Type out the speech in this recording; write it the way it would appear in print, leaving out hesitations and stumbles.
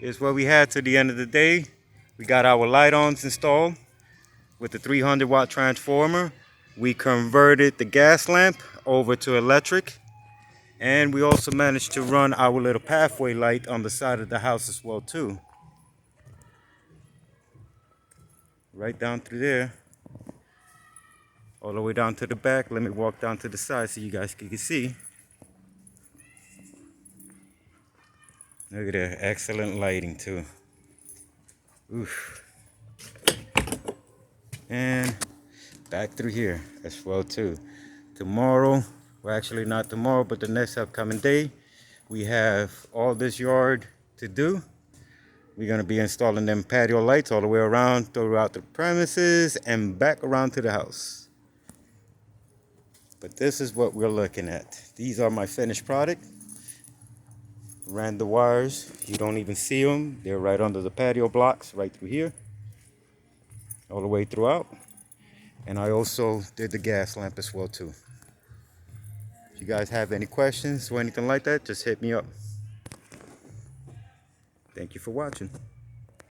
Here's what we had to the end of the day. We got our light-ons installed with the 300-watt transformer. We converted the gas lamp over to electric. And we also managed to run our little pathway light on the side of the house as well too. Right down through there. All the way down to the back. Let me walk down to the side so you guys can see. Look at that, excellent lighting too. Oof. And back through here as well too. Tomorrow, well actually not tomorrow, but the next upcoming day, we have all this yard to do. We're going to be installing them patio lights all the way around throughout the premises and back around to the house. But this is what we're looking at. These are my finished product. Ran the wires. You don't even see them. They're right under the patio blocks right through here. All the way throughout. And I also did the gas lamp as well too. If you guys have any questions or anything like that, just hit me up. Thank you for watching.